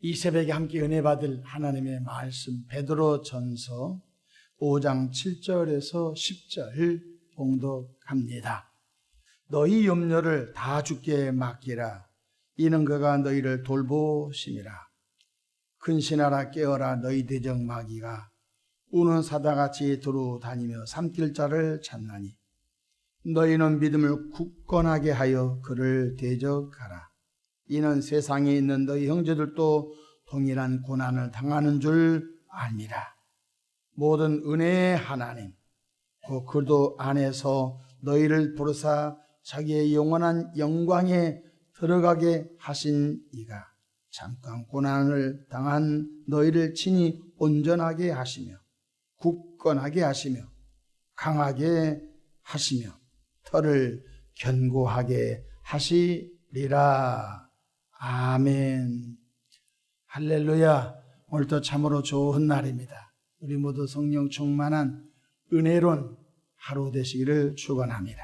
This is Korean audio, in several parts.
이 새벽에 함께 은혜 받을 하나님의 말씀 베드로전서 5장 7절에서 10절 봉독합니다. 너희 염려를 다 주께 맡기라. 이는 그가 너희를 돌보심이라. 근신하라 깨어라 너희 대적 마귀가 우는 사자같이 두루 다니며 삼킬 자를 찾나니 너희는 믿음을 굳건하게 하여 그를 대적하라. 이는 세상에 있는 너희 형제들도 동일한 고난을 당하는 줄 알미라. 모든 은혜의 하나님 그 그리스도 안에서 너희를 부르사 자기의 영원한 영광에 들어가게 하신 이가 잠깐 고난을 당한 너희를 친히 온전하게 하시며 굳건하게 하시며 강하게 하시며 털을 견고하게 하시리라. 아멘. 할렐루야. 오늘도 참으로 좋은 날입니다. 우리 모두 성령 충만한 은혜로운 하루 되시기를 축원합니다.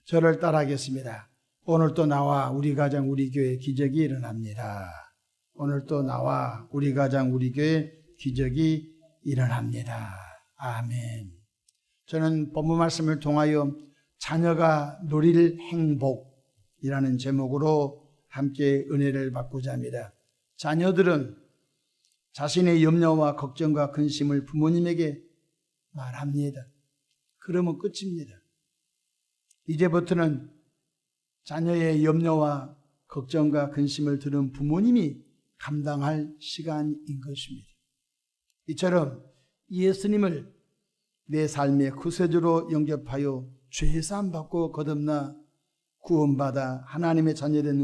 저를 따라하겠습니다. 오늘도 나와 우리 가정 우리 교회 기적이 일어납니다. 오늘도 나와 우리 가정 우리 교회 기적이 일어납니다. 아멘. 저는 본문 말씀을 통하여 자녀가 누릴 행복이라는 제목으로 함께 은혜를 받고자 합니다. 자녀들은 자신의 염려와 걱정과 근심을 부모님에게 말합니다. 그러면 끝입니다. 이제부터는 자녀의 염려와 걱정과 근심을 들은 부모님이 감당할 시간인 것입니다. 이처럼 예수님을 내 삶의 구세주로 영접하여 죄사함 받고 거듭나 구원받아 하나님의 자녀된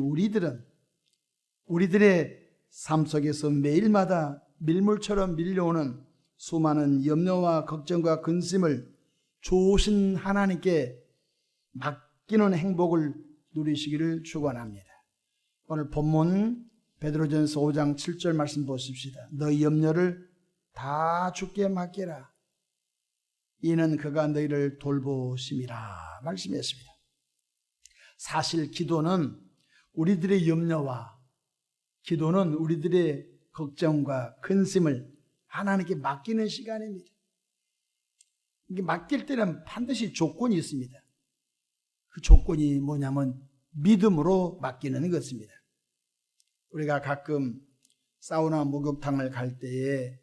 우리들의 삶 속에서 매일마다 밀물처럼 밀려오는 수많은 염려와 걱정과 근심을 좋으신 하나님께 맡기는 행복을 누리시기를 축원합니다. 오늘 본문 베드로전서 5장 7절 말씀 보십시다. 너희 염려를 다 주께 맡기라. 이는 그가 너희를 돌보심이라 말씀했습니다. 사실 기도는 우리들의 염려와 기도는 우리들의 걱정과 근심을 하나님께 맡기는 시간입니다. 이게 맡길 때는 반드시 조건이 있습니다. 그 조건이 뭐냐면 믿음으로 맡기는 것입니다. 우리가 가끔 사우나 목욕탕을 갈 때에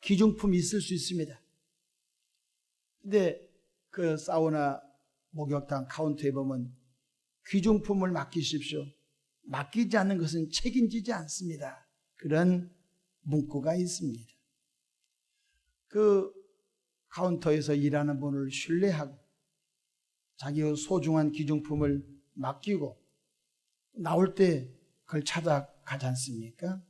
기중품이 있을 수 있습니다. 근데 그 사우나 목욕탕 카운터에 보면 귀중품을 맡기십시오. 맡기지 않는 것은 책임지지 않습니다. 그런 문구가 있습니다. 그 카운터에서 일하는 분을 신뢰하고 자기의 소중한 귀중품을 맡기고 나올 때 그걸 찾아가지 않습니까?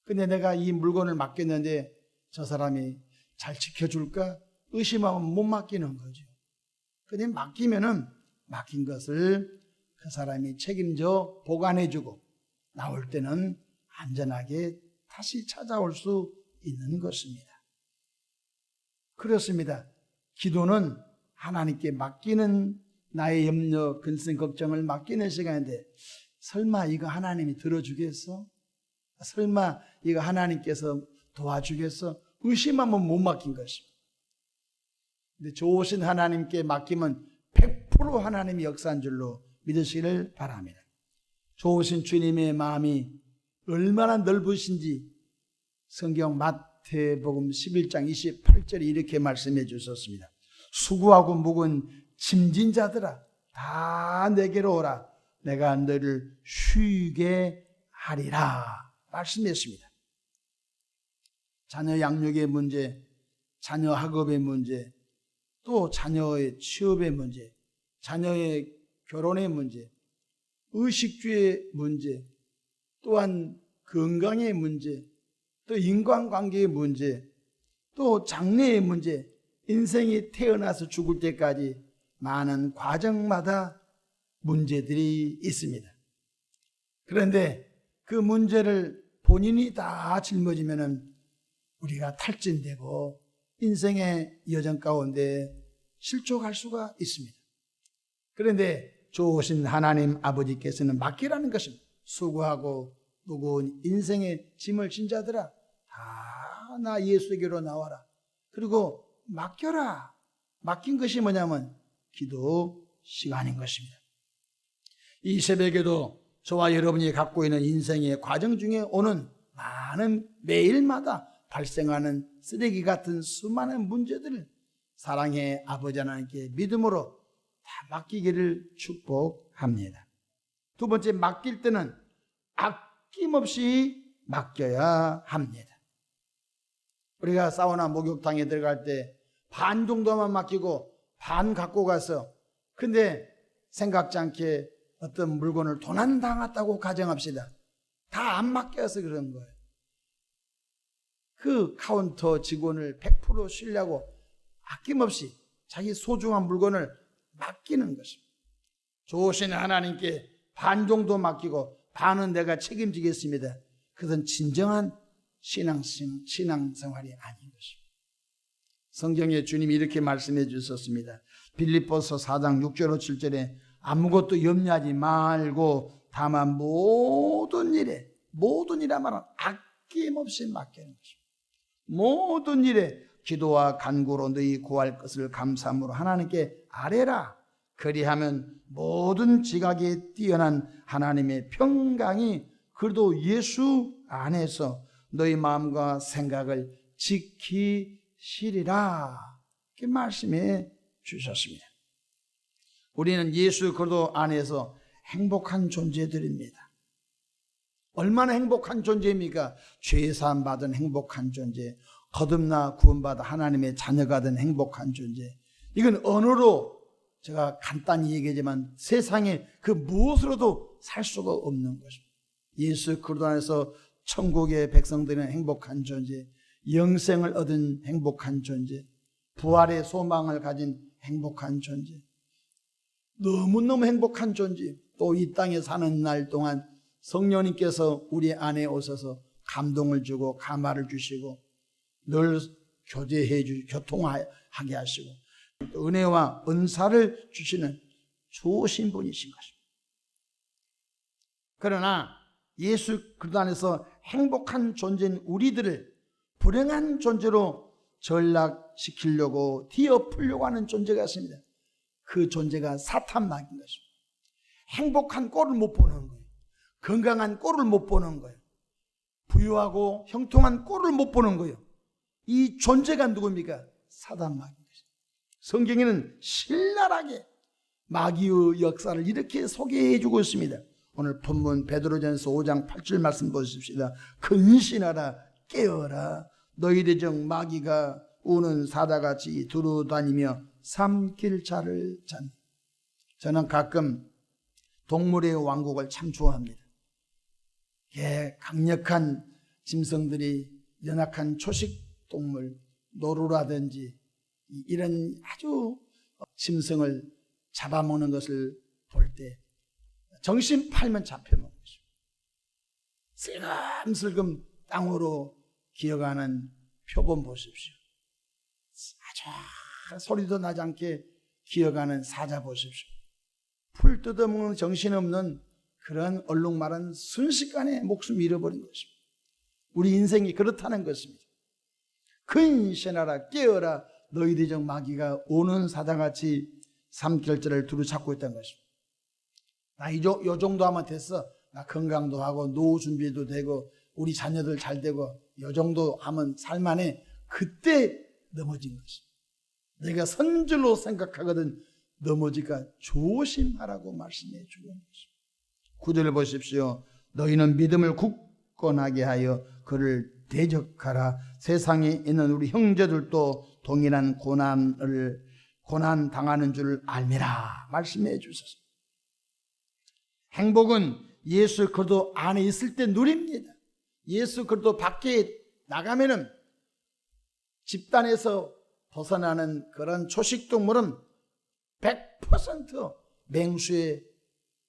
근데 내가 이 물건을 맡겼는데 저 사람이 잘 지켜줄까? 의심하면 못 맡기는 거죠. 근데 맡기면은 맡긴 것을 그 사람이 책임져 보관해주고 나올 때는 안전하게 다시 찾아올 수 있는 것입니다. 그렇습니다. 기도는 하나님께 맡기는 나의 염려, 근심, 걱정을 맡기는 시간인데 설마 이거 하나님이 들어주겠어? 설마 이거 하나님께서 도와주겠어? 의심하면 못 맡긴 것입니다. 근데 좋으신 하나님께 맡기면 100% 하나님이 역사한 줄로 믿으시기를 바랍니다. 좋으신 주님의 마음이 얼마나 넓으신지 성경 마태복음 11장 28절에 이렇게 말씀해 주셨습니다. 수고하고 묵은 짐진 자들아 다 내게로 오라. 내가 너를 쉬게 하리라 말씀했습니다. 자녀 양육의 문제, 자녀 학업의 문제, 또 자녀의 취업의 문제, 자녀의 결혼의 문제, 의식주의 문제, 또한 건강의 문제, 또 인간관계의 문제, 또 장래의 문제, 인생이 태어나서 죽을 때까지 많은 과정마다 문제들이 있습니다. 그런데 그 문제를 본인이 다 짊어지면 우리가 탈진되고 인생의 여정 가운데 실족할 수가 있습니다. 그런데 좋으신 하나님 아버지께서는 맡기라는 것입니다. 수고하고 무거운 인생의 짐을 진 자들아, 다 나 예수에게로 나와라. 그리고 맡겨라. 맡긴 것이 뭐냐면 기도 시간인 것입니다. 이 새벽에도 저와 여러분이 갖고 있는 인생의 과정 중에 오는 많은 매일마다 발생하는 쓰레기 같은 수많은 문제들을 사랑의 아버지 하나님께 믿음으로 다 맡기기를 축복합니다. 두 번째, 맡길 때는 아낌없이 맡겨야 합니다. 우리가 사우나 목욕탕에 들어갈 때 반 정도만 맡기고 반 갖고 가서, 근데 생각지 않게 어떤 물건을 도난당했다고 가정합시다. 다 안 맡겨서 그런 거예요. 그 카운터 직원을 100% 신뢰하고 아낌없이 자기 소중한 물건을 맡기는 것입니다. 좋으신 하나님께 반 정도 맡기고 반은 내가 책임지겠습니다. 그것은 진정한 신앙생활이 아닌 것입니다. 성경에 주님이 이렇게 말씀해 주셨습니다. 빌립보서 4장 6절 7절에 아무것도 염려하지 말고 다만 모든 일에 말은 아낌없이 맡기는 것입니다. 모든 일에 기도와 간구로 너희 구할 것을 감사함으로 하나님께 아뢰라. 그리하면 모든 지각에 뛰어난 하나님의 평강이 그래도 예수 안에서 너희 마음과 생각을 지키시리라. 이렇게 말씀해 주셨습니다. 우리는 예수 그리스도 안에서 행복한 존재들입니다. 얼마나 행복한 존재입니까? 죄사함 받은 행복한 존재, 거듭나 구원받아 하나님의 자녀가 된 행복한 존재. 이건 언어로 제가 간단히 얘기하지만 세상에 그 무엇으로도 살 수가 없는 것입니다. 예수 그리스도 안에서 천국의 백성들은 행복한 존재, 영생을 얻은 행복한 존재, 부활의 소망을 가진 행복한 존재, 너무너무 행복한 존재. 또 이 땅에 사는 날 동안 성령님께서 우리 안에 오셔서 감동을 주고 감화를 주시고 늘 교제해 주시고 교통하게 하시고 은혜와 은사를 주시는 좋으신 분이신 것입니다. 그러나 예수 그리스도 안에서 행복한 존재인 우리들을 불행한 존재로 전락시키려고 뒤엎으려고 하는 존재가 있습니다. 그 존재가 사탄막인 것입니다. 행복한 꼴을 못 보는 거예요. 건강한 꼴을 못 보는 거예요. 부유하고 형통한 꼴을 못 보는 거예요. 이 존재가 누굽니까? 사단막인 것입니다. 성경에는 신랄하게 마귀의 역사를 이렇게 소개해 주고 있습니다. 오늘 본문 베드로전서 5장 8절 말씀 보십시다. 근신하라, 깨어라. 너희들 중 마귀가 우는 사자같이 두루다니며 삼킬 자를 찾는. 저는 가끔 동물의 왕국을 참 좋아합니다. 강력한 짐승들이 연약한 초식동물, 노루라든지 이런 아주 짐승을 잡아먹는 것을 볼 때 정신 팔면 잡혀먹는 것입니다. 슬금슬금 땅으로 기어가는 표범 보십시오. 아주 소리도 나지 않게 기어가는 사자 보십시오. 풀 뜯어먹는 정신없는 그런 얼룩말은 순식간에 목숨 잃어버린 것입니다. 우리 인생이 그렇다는 것입니다. 근신하라, 깨어라. 너희들 중 마귀가 오는 사자같이 삼킬자를 두루 찾고 있다는 것입니다. 나 요 정도 하면 됐어. 나 건강도 하고 노후 준비도 되고 우리 자녀들 잘 되고 요 정도 하면 살만해. 그때 넘어진 것입니다. 내가 선줄로 생각하거든 넘어질까 조심하라고 말씀해 주는 것입니다. 9절을 보십시오. 너희는 믿음을 굳건하게 하여 그를 대적하라. 세상에 있는 우리 형제들도 동일한 고난 당하는 줄 알미라. 말씀해 주셨습니다. 행복은 예수 그리스도 안에 있을 때 누립니다. 예수 그리스도 밖에 나가면은 집단에서 벗어나는 그런 초식동물은 100% 맹수의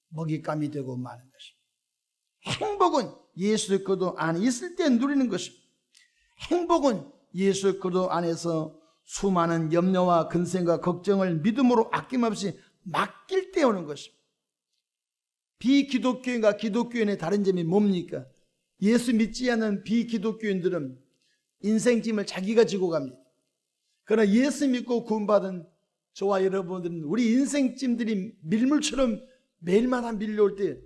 먹잇감이 되고 마는 것입니다. 행복은 예수 그리스도 안에 있을 때 누리는 것입니다. 행복은 예수 그리스도 안에서 수많은 염려와 근심과 걱정을 믿음으로 아낌없이 맡길 때 오는 것입니다. 비기독교인과 기독교인의 다른 점이 뭡니까? 예수 믿지 않는 비기독교인들은 인생짐을 자기가 지고 갑니다. 그러나 예수 믿고 구원받은 저와 여러분들은 우리 인생짐들이 밀물처럼 매일마다 밀려올 때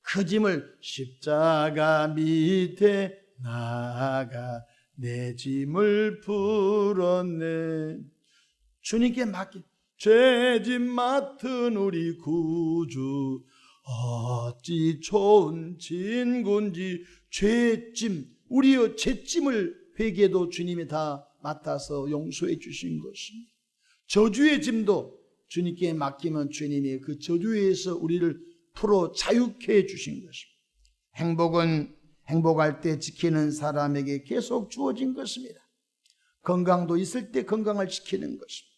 그 짐을 십자가 밑에 나가 내 짐을 풀었네. 주님께 맡긴 죄짐 맡은 우리 구주 어찌 좋은 친구인지. 죄짐, 우리의 죄짐을 회개도 주님이 다 맡아서 용서해 주신 것입니다. 저주의 짐도 주님께 맡기면 주님이 그 저주에서 우리를 풀어 자유케 해 주신 것입니다. 행복은 행복할 때 지키는 사람에게 계속 주어진 것입니다. 건강도 있을 때 건강을 지키는 것입니다.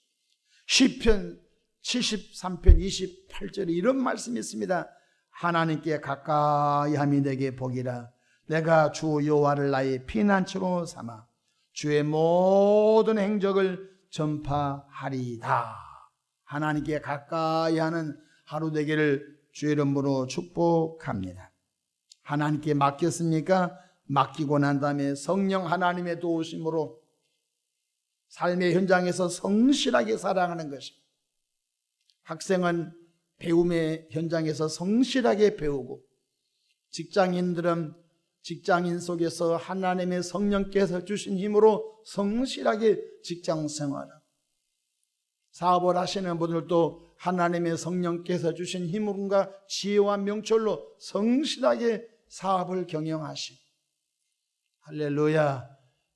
시편 73편 28절에 이런 말씀이 있습니다. 하나님께 가까이 함이 내게 복이라. 내가 주 여호와를 나의 피난처로 삼아 주의 모든 행적을 전파하리다. 하나님께 가까이 하는 하루 되기를 주의 이름으로 축복합니다. 하나님께 맡겼습니까? 맡기고 난 다음에 성령 하나님의 도우심으로 삶의 현장에서 성실하게 살아가는 것입니다. 학생은 배움의 현장에서 성실하게 배우고, 직장인들은 직장인 속에서 하나님의 성령께서 주신 힘으로 성실하게 직장 생활하고, 사업을 하시는 분들도 하나님의 성령께서 주신 힘과 지혜와 명철로 성실하게 사업을 경영하시고, 할렐루야.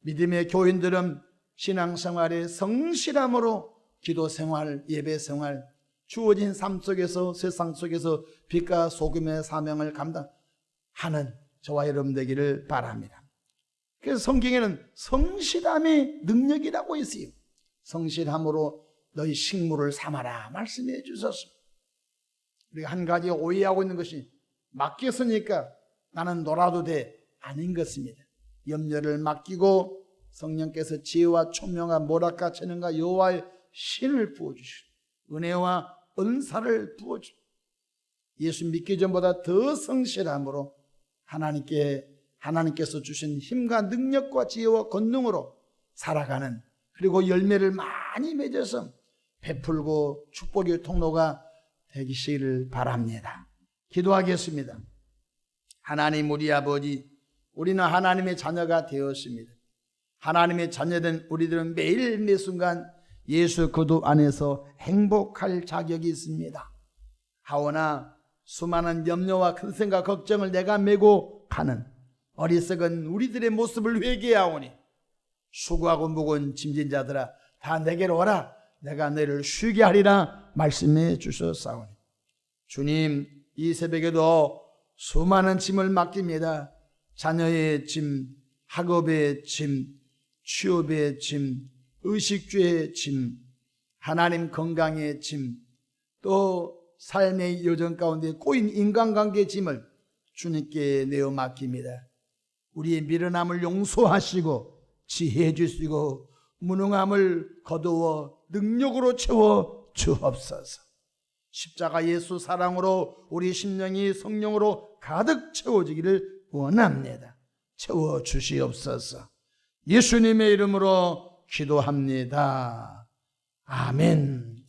믿음의 교인들은 신앙생활에 성실함으로 기도생활, 예배생활, 주어진 삶 속에서, 세상 속에서 빛과 소금의 사명을 감당하는 저와 여러분 되기를 바랍니다. 그래서 성경에는 성실함의 능력이라고 있어요. 성실함으로 너희 식물을 삼아라 말씀해 주셨습니다. 우리가 한 가지 오해하고 있는 것이 맡겼으니까 나는 놀아도 돼, 아닌 것입니다. 염려를 맡기고 성령께서 지혜와 총명과 모략과 재능과 여호와의 신을 부어주시고 은혜와 은사를 부어주시고 예수 믿기 전보다 더 성실함으로 하나님께서 주신 힘과 능력과 지혜와 권능으로 살아가는, 그리고 열매를 많이 맺어서 베풀고 축복의 통로가 되시기를 바랍니다. 기도하겠습니다. 하나님 우리 아버지, 우리는 하나님의 자녀가 되었습니다. 하나님의 자녀된 우리들은 매일 매순간 예수 그리스도 안에서 행복할 자격이 있습니다. 하오나 수많은 염려와 큰 생각 걱정을 내가 메고 가는 어리석은 우리들의 모습을 회개하오니, 수고하고 무거운 짐진 자들아 다 내게로 오라, 내가 너희를 쉬게 하리라 말씀해 주셨사오니, 주님 이 새벽에도 수많은 짐을 맡깁니다. 자녀의 짐, 학업의 짐, 취업의 짐, 의식주의 짐, 하나님 건강의 짐, 또 삶의 여정 가운데 꼬인 인간관계의 짐을 주님께 내어 맡깁니다. 우리의 미련함을 용서하시고 지혜해 주시고 무능함을 거두어 능력으로 채워 주옵소서. 십자가 예수 사랑으로 우리 심령이 성령으로 가득 채워지기를 원합니다. 채워 주시옵소서. 예수님의 이름으로 기도합니다. 아멘.